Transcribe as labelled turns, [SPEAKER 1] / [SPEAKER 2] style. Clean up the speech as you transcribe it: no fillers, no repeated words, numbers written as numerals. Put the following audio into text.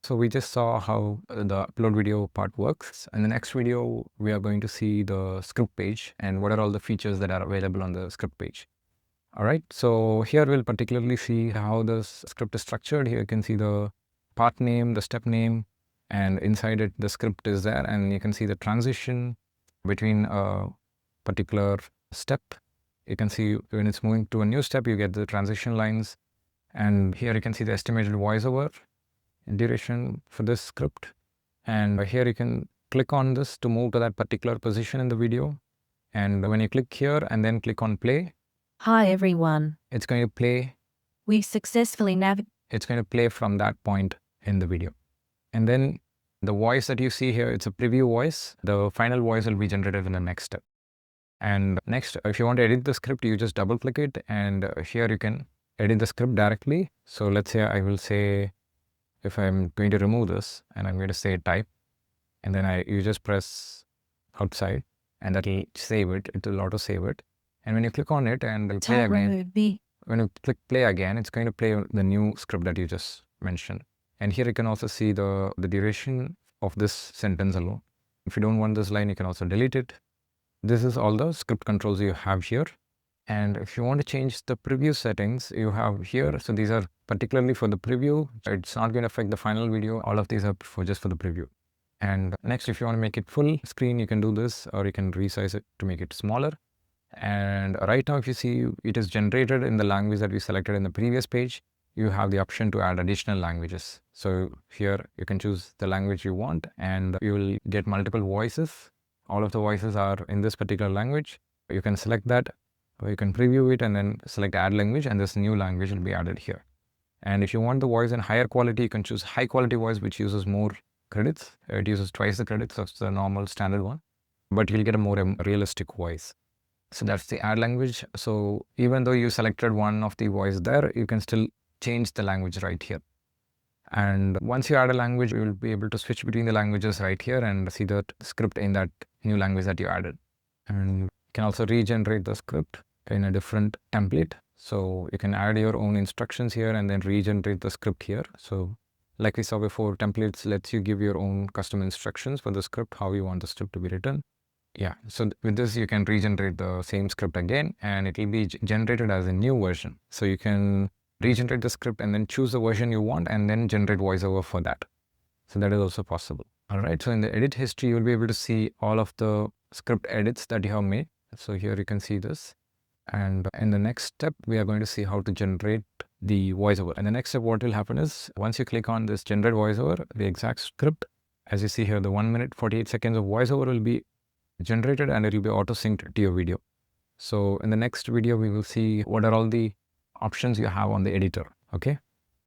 [SPEAKER 1] So we just saw how the upload video part works. In the next video, we are going to see the script page and what are all the features that are available on the script page. All right, so here we'll particularly see how the script is structured. Here you can see the part name, the step name, and inside it, the script is there. And you can see the transition between a particular step. You can see when it's moving to a new step, you get the transition lines. And here you can see the estimated voiceover duration for this script. And here you can click on this to move to that particular position in the video. And when you click here and then click on play,
[SPEAKER 2] Hi everyone.
[SPEAKER 1] it's going to play.
[SPEAKER 2] We've successfully navigated.
[SPEAKER 1] It's going to play from that point in the video. And then the voice that you see here, it's a preview voice. The final voice will be generated in the next step. And next, if you want to edit the script, you just double click it. And here you can edit the script directly. So let's say I will say, if I'm going to remove this and I'm going to say type, and then you just press outside and that will save it. It will auto save it. And when you click on it and play again, when you click play again, it's going to play the new script that you just mentioned. And here you can also see the duration of this sentence alone. If you don't want this line, you can also delete it. This is all the script controls you have here. And if you want to change the preview settings, you have here. So these are particularly for the preview. It's not going to affect the final video. All of these are just for the preview. And next, if you want to make it full screen, you can do this, or you can resize it to make it smaller. And right now, if you see, it is generated in the language that we selected in the previous page. You have the option to add additional languages. So here you can choose the language you want and you will get multiple voices. All of the voices are in this particular language. You can select that, or you can preview it and then select add language, and this new language will be added here. And if you want the voice in higher quality, you can choose high quality voice, which uses more credits. It uses twice the credits of the normal standard one, but you'll get a more realistic voice. So that's the add language. So even though you selected one of the voice there, you can still change the language right here. And once you add a language, you will be able to switch between the languages right here and see the script in that new language that you added. And you can also regenerate the script in a different template. So you can add your own instructions here and then regenerate the script here. So like we saw before, templates lets you give your own custom instructions for the script, how you want the script to be written. Yeah, so with this, you can regenerate the same script again, and it will be generated as a new version. So you can regenerate the script and then choose the version you want and then generate voiceover for that. So that is also possible. All right, so in the edit history, you'll be able to see all of the script edits that you have made. So here you can see this. And in the next step, we are going to see how to generate the voiceover. And the next step, what will happen is once you click on this generate voiceover, the exact script, as you see here, the 1 minute, 48 seconds of voiceover will be generated and it will be auto synced to your video. So in the next video, we will see what are all the options you have on the editor. Okay.